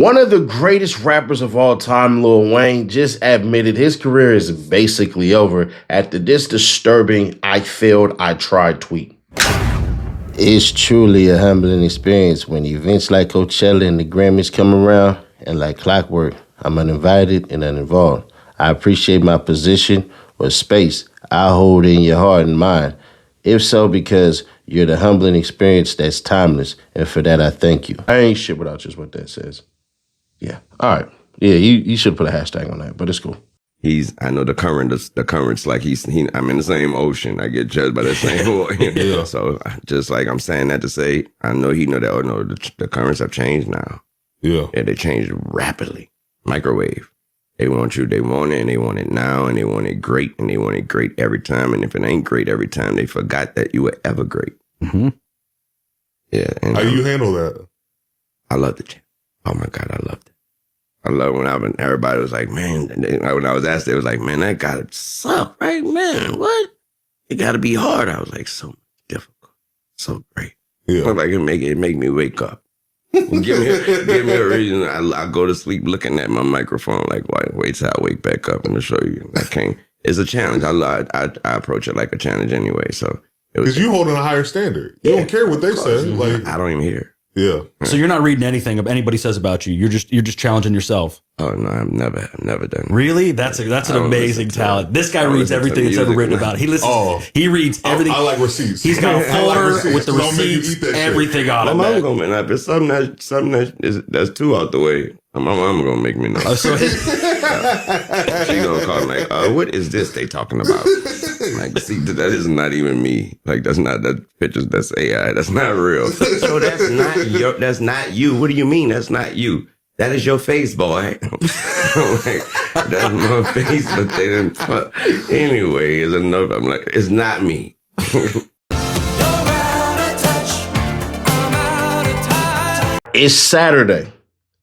One of the greatest rappers of all time, Lil Wayne, just admitted his career is basically over after this disturbing "I failed, I tried" tweet. It's truly a humbling experience when events like Coachella and the Grammys come around, and like clockwork, I'm uninvited and uninvolved. I appreciate my position or space I hold in your heart and mind. If so, because you're the humbling experience that's timeless, and for that I thank you. I ain't shit without just what that says. Yeah. All right. Yeah, you should put a hashtag on that, but it's cool. I know the current's like I'm in the same ocean. I get judged by the same ocean. Yeah. So just like I'm saying that to say, I know he know that, the currents have changed now. Yeah. Yeah, they changed rapidly. Microwave. They want it, and they want it now, and they want it great, and they want it great every time. And if it ain't great every time, they forgot that you were ever great. Mm-hmm. Yeah. And how you handle that? I loved it. Oh my God, I loved it. I love when everybody was like, man, when I was asked, they was like, man, that gotta suck, right? Man, what? It gotta be hard. I was like, so difficult, so great. Yeah. Like it make me wake up. give me a reason. I go to sleep looking at my microphone, like, wait till I wake back up and to show you. I can't. It's a challenge. I approach it like a challenge anyway. So because you holding a higher standard, you don't care what they say. Like I don't even hear. Yeah. So you're not reading anything anybody says about you. You're just challenging yourself. Oh no, I've never done. Really? That's an amazing talent. This guy reads everything that's ever written about. He listens. He reads everything. I like receipts. He's got a folder with the receipts, everything on it. My mom gonna make something that's too out the way. My mom gonna make me know. So she gonna call me like, what is this they talking about? Like, see, that is not even me. Like, that pictures, that's AI. That's not real. So that's not you. What do you mean that's not you? That is your face, boy. Like, that's my face, but they didn't. Anyway, it's enough. I'm like, it's not me. It's Saturday.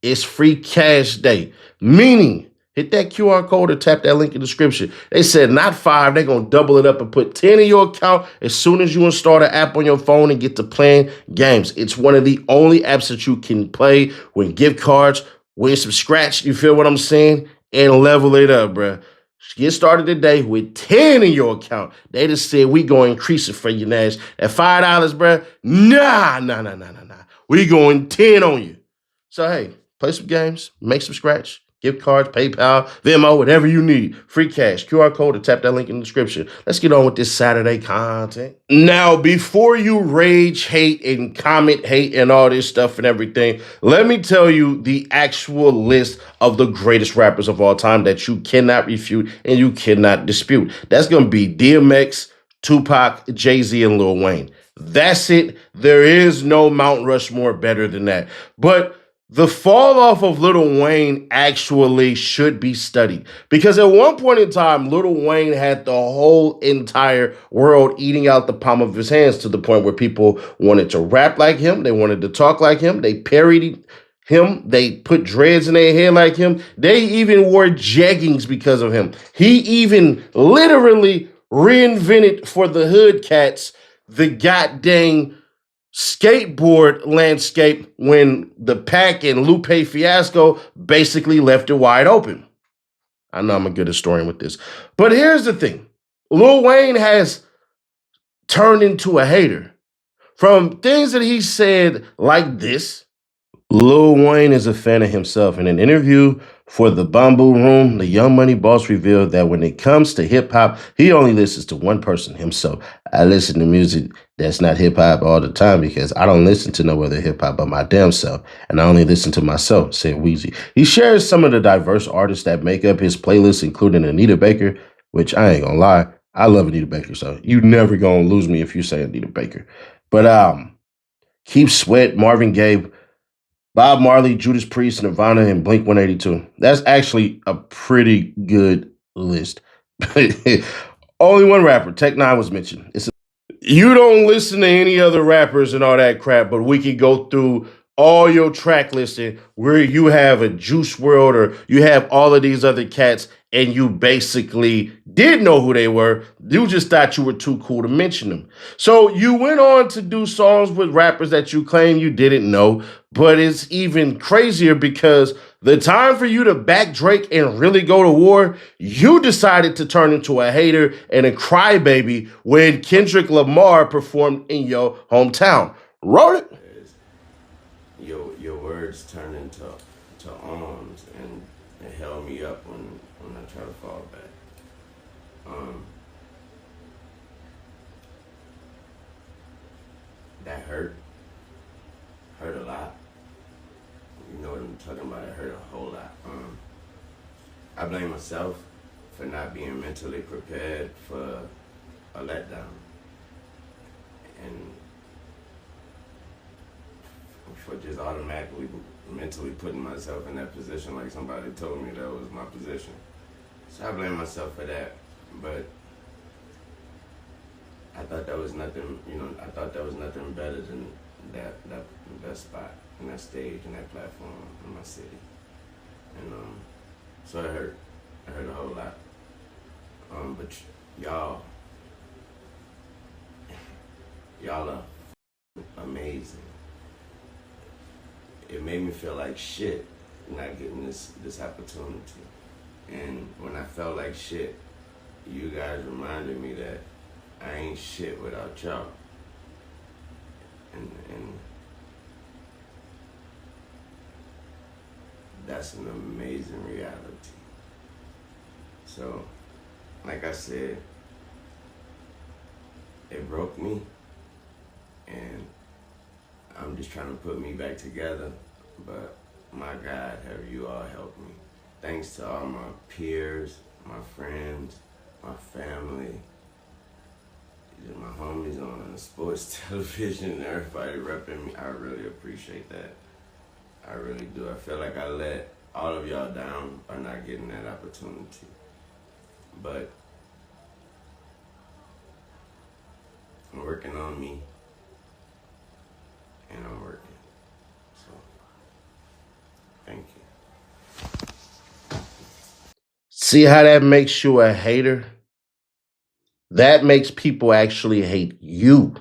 It's free cash day, meaning hit that QR code or tap that link in the description. They said not 5, they're going to double it up and put 10 in your account as soon as you install the app on your phone and get to playing games. It's one of the only apps that you can play with gift cards, win some scratch, you feel what I'm saying, and level it up, bruh. Get started today with 10 in your account. They just said we going to increase it for you, Nash. At $5, bruh, nah. We going 10 on you. So, hey, play some games, make some scratch, gift cards, PayPal, Venmo, whatever you need. Free cash, QR code, or tap that link in the description. Let's get on with this Saturday content. Now, before you rage, hate, and comment hate and all this stuff and everything, let me tell you the actual list of the greatest rappers of all time that you cannot refute and you cannot dispute. That's going to be DMX, Tupac, Jay-Z, and Lil Wayne. That's it. There is no Mount Rushmore better than that. But the fall off of Lil Wayne actually should be studied because at one point in time, Lil Wayne had the whole entire world eating out the palm of his hands to the point where people wanted to rap like him. They wanted to talk like him. They parodied him. They put dreads in their hair like him. They even wore jeggings because of him. He even literally reinvented for the hood cats the goddamn skateboard landscape when the Pac and Lupe fiasco basically left it wide open. I know I'm a good historian with this. But here's the thing. Lil Wayne has turned into a hater. From things that he said like this, Lil Wayne is a fan of himself. In an interview for the Bamboo Room, the Young Money boss revealed that when it comes to hip-hop, he only listens to one person, himself. I listen to music that's not hip-hop all the time because I don't listen to no other hip-hop but my damn self, and I only listen to myself, said Weezy. He shares some of the diverse artists that make up his playlist, including Anita Baker, which I ain't gonna lie, I love Anita Baker, so you never gonna lose me if you say Anita Baker. But Keith Sweat, Marvin Gaye, Bob Marley, Judas Priest, Nirvana, and Blink-182. That's actually a pretty good list. Only one rapper, Tech 9 was mentioned. You don't listen to any other rappers and all that crap, but we could go through all your track listing where you have a Juice World or you have all of these other cats and you basically did know who they were. You just thought you were too cool to mention them. So you went on to do songs with rappers that you claim you didn't know, but it's even crazier because the time for you to back Drake and really go to war, you decided to turn into a hater and a crybaby when Kendrick Lamar performed in your hometown. Wrote it. Your words turn into arms, and it held me up when I try to fall back. That hurt a lot. You know what I'm talking about? It hurt a whole lot. I blame myself for not being mentally prepared for a letdown, and for just automatically mentally putting myself in that position like somebody told me that was my position. So I blame myself for that. But I thought that was nothing, I thought that was nothing better than that spot and that stage and that platform in my city. And so it hurt. It hurt a whole lot. But y'all are amazing. It made me feel like shit not getting this opportunity. And when I felt like shit, you guys reminded me that I ain't shit without y'all. And that's an amazing reality. So, like I said, it broke me, and I'm just trying to put me back together, but my God, have you all helped me. Thanks to all my peers, my friends, my family, my homies on the sports television, everybody repping me. I really appreciate that. I really do. I feel like I let all of y'all down by not getting that opportunity. But I'm working on me, and I'm working. So, thank you. See how that makes you a hater? That makes people actually hate you,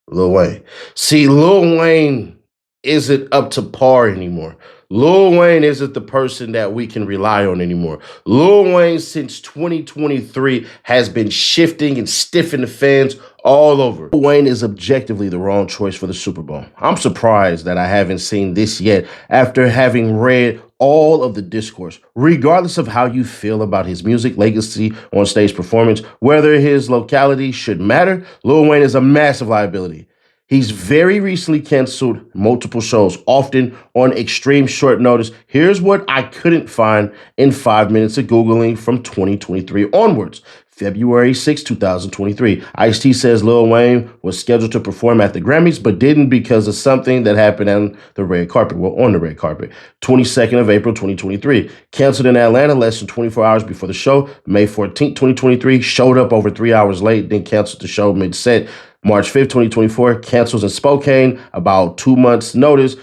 Lil Wayne. See, Lil Wayne isn't up to par anymore. Lil Wayne isn't the person that we can rely on anymore. Lil Wayne, since 2023, has been shifting and stiffing the fans all over. Lil Wayne is objectively the wrong choice for the Super Bowl. I'm surprised that I haven't seen this yet after having read all of the discourse, regardless of how you feel about his music, legacy, on stage performance, whether his locality should matter. Lil Wayne is a massive liability. He's very recently canceled multiple shows, often on extreme short notice. Here's what I couldn't find in 5 minutes of Googling from 2023 onwards. February 6, 2023. Ice-T says Lil Wayne was scheduled to perform at the Grammys, but didn't because of something that happened on the red carpet. Well, on the red carpet. 22nd of April, 2023. Canceled in Atlanta less than 24 hours before the show. May 14, 2023. Showed up over 3 hours late, then canceled the show mid-set. March 5th, 2024. Cancels in Spokane, about 2 months' notice.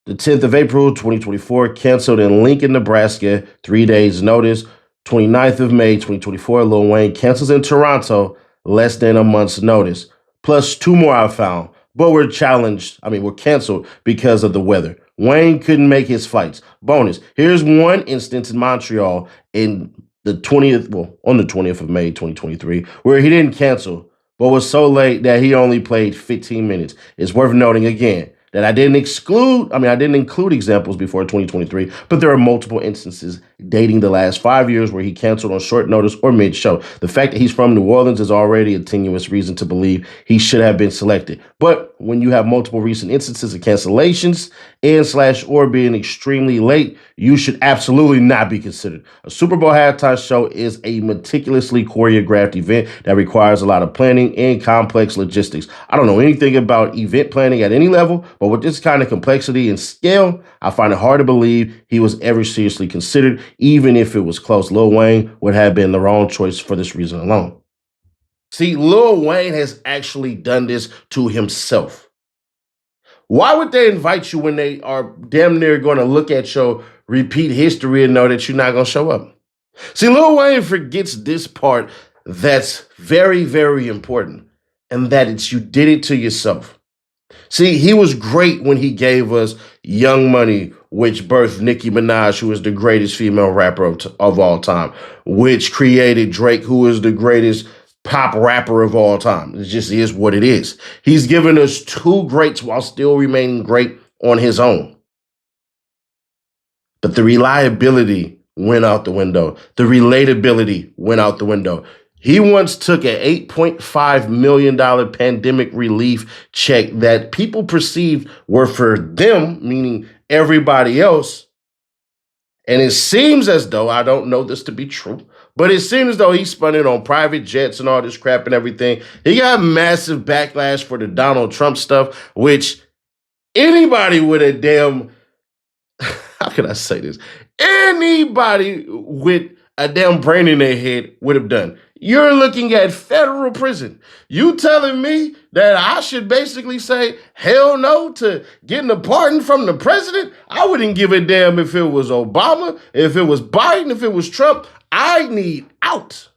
The 10th of April, 2024. Canceled in Lincoln, Nebraska, 3 days' notice. 29th of May, 2024, Lil Wayne cancels in Toronto, less than a month's notice. Plus 2 more I found, but were canceled because of the weather. Wayne couldn't make his flights. Bonus, here's one instance in Montreal on the 20th of May, 2023, where he didn't cancel, but was so late that he only played 15 minutes. It's worth noting again that I didn't include examples before 2023, but there are multiple instances dating the last 5 years where he canceled on short notice or mid-show. The fact that he's from New Orleans is already a tenuous reason to believe he should have been selected. But when you have multiple recent instances of cancellations or being extremely late, you should absolutely not be considered. A Super Bowl halftime show is a meticulously choreographed event that requires a lot of planning and complex logistics. I don't know anything about event planning at any level, but with this kind of complexity and scale, I find it hard to believe he was ever seriously considered, even if it was close. Lil Wayne would have been the wrong choice for this reason alone. See, Lil Wayne has actually done this to himself. Why would they invite you when they are damn near going to look at your repeat history and know that you're not going to show up? See, Lil Wayne forgets this part that's very, very important, and that it's you did it to yourself. See, he was great when he gave us Young Money, which birthed Nicki Minaj, who is the greatest female rapper of all time, which created Drake, who is the greatest pop rapper of all time. It just is what it is. He's given us two greats while still remaining great on his own. But the reliability went out the window. The relatability went out the window. He once took an $8.5 million pandemic relief check that people perceived were for them, meaning everybody else. And it seems as though, I don't know this to be true, but it seems as though he spent it on private jets and all this crap and everything. He got massive backlash for the Donald Trump stuff, which anybody with a damn, how can I say this? Anybody with a damn brain in their head would have done. You're looking at federal prison. You telling me that I should basically say hell no to getting a pardon from the president? I wouldn't give a damn if it was Obama, if it was Biden, if it was Trump. I need out.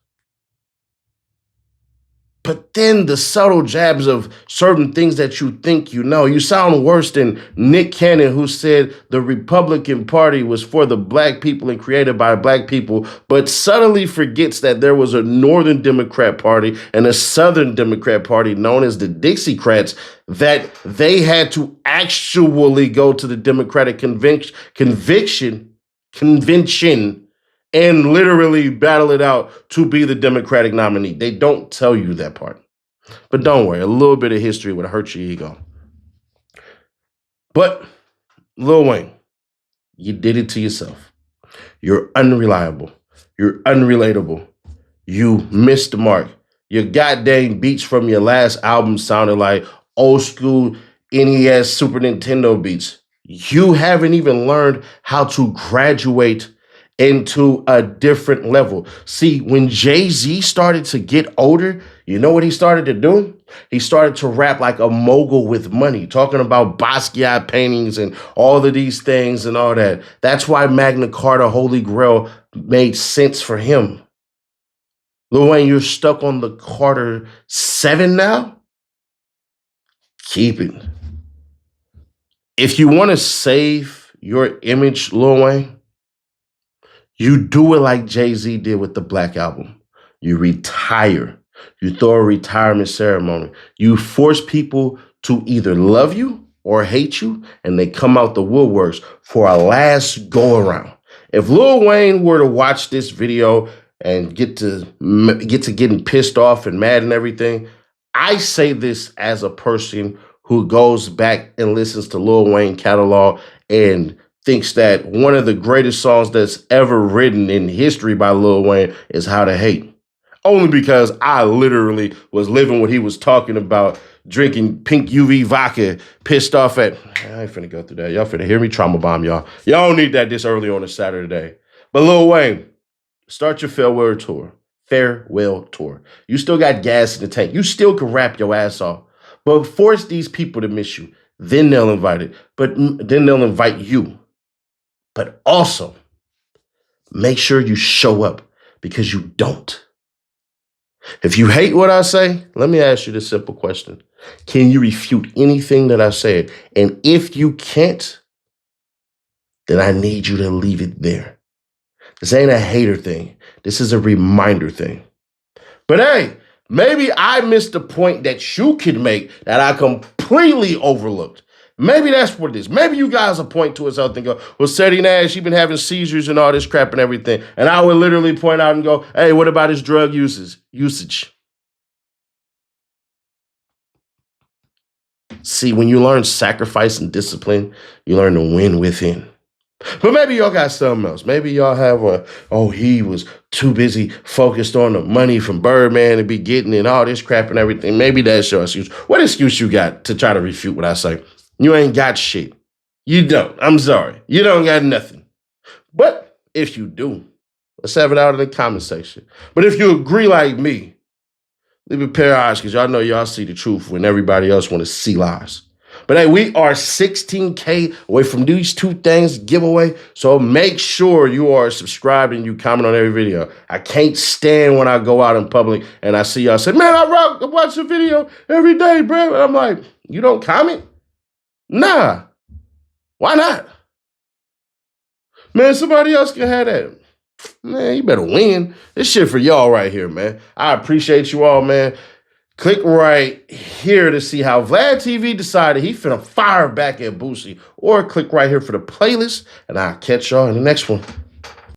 But then the subtle jabs of certain things that you think you know. You sound worse than Nick Cannon, who said the Republican Party was for the black people and created by black people, but subtly forgets that there was a Northern Democrat Party and a Southern Democrat Party known as the Dixiecrats, that they had to actually go to the Democratic convention and literally battle it out to be the Democratic nominee. They don't tell you that part. But don't worry, a little bit of history would hurt your ego. But Lil Wayne, you did it to yourself. You're unreliable. You're unrelatable. You missed the mark. Your goddamn beats from your last album sounded like old school NES Super Nintendo beats. You haven't even learned how to graduate into a different level. See, when Jay-Z started to get older, you know what he started to do? He started to rap like a mogul with money, talking about Basquiat paintings and all of these things and all that. That's why Magna Carta, Holy Grail made sense for him. Lil Wayne, you're stuck on the Carter 7 now? Keep it. If you want to save your image, Lil Wayne, you do it like Jay-Z did with the Black Album. You retire. You throw a retirement ceremony. You force people to either love you or hate you, and they come out the woodworks for a last go-around. If Lil Wayne were to watch this video and get to getting pissed off and mad and everything, I say this as a person who goes back and listens to Lil Wayne catalog and thinks that one of the greatest songs that's ever written in history by Lil Wayne is How to Hate. Only because I literally was living what he was talking about, drinking pink UV vodka, pissed off at, I ain't finna go through that. Y'all finna hear me trauma bomb y'all. Y'all don't need that this early on a Saturday. But Lil Wayne, start your farewell tour. Farewell tour. You still got gas in the tank. You still can rap your ass off. But force these people to miss you. Then they'll invite it. But then they'll invite you. But also, make sure you show up, because you don't. If you hate what I say, let me ask you this simple question. Can you refute anything that I said? And if you can't, then I need you to leave it there. This ain't a hater thing. This is a reminder thing. But hey, maybe I missed a point that you could make that I completely overlooked. Maybe that's what it is. Maybe you guys will point to us out and go, well, Sadie Nash, she been having seizures and all this crap and everything. And I would literally point out and go, hey, what about his drug usage? See, when you learn sacrifice and discipline, you learn to win within. But maybe y'all got something else. Maybe y'all have he was too busy focused on the money from Birdman to be getting and all this crap and everything. Maybe that's your excuse. What excuse you got to try to refute what I say? You ain't got shit. You don't. I'm sorry. You don't got nothing. But if you do, let's have it out in the comment section. But if you agree like me, leave a pair of eyes, because y'all know y'all see the truth when everybody else want to see lies. But hey, we are 16K away from these two things giveaway. So make sure you are subscribed and you comment on every video. I can't stand when I go out in public and I see y'all say, man, I watch the video every day, bro. And I'm like, you don't comment? Nah. Why not? Man, somebody else can have that. Man, you better win. This shit for y'all right here, man. I appreciate you all, man. Click right here to see how Vlad TV decided he finna fire back at Boosie. Or click right here for the playlist, and I'll catch y'all in the next one.